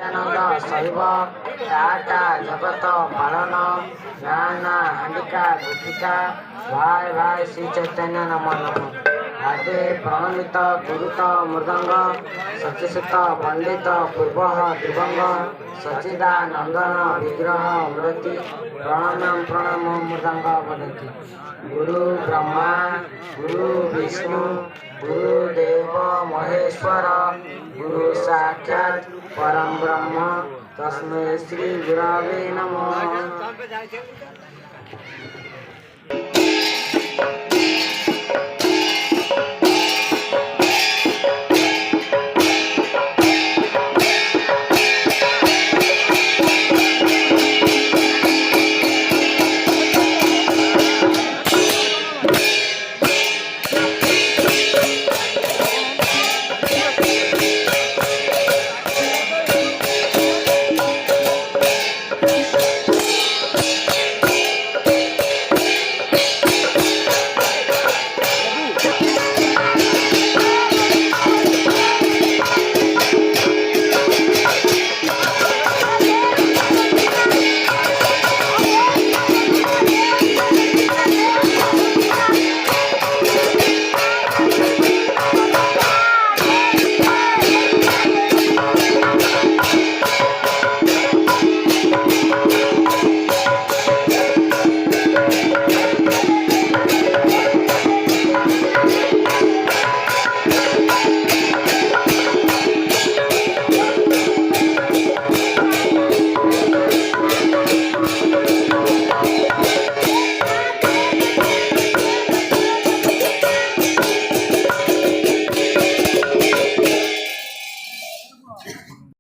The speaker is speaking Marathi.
आनंद शैव टाटा जगत पालन नाना हांडिका गुटिका भाई भाई श्री चैतन्य नमो नमः। आदि प्रणमित गुरुत मृदंग सचिसुत पंडित पूर्व दिवंग सचिदानंदन विग्रह मूर्ति प्रणाम प्रणाम मृदंग वदति। गुरु ब्रह्मा गुरु विष्णु गुरुदेव महेश्वर गुरु साक्षात् परम ब्रह्म तस्मै श्री गुरवे नमः।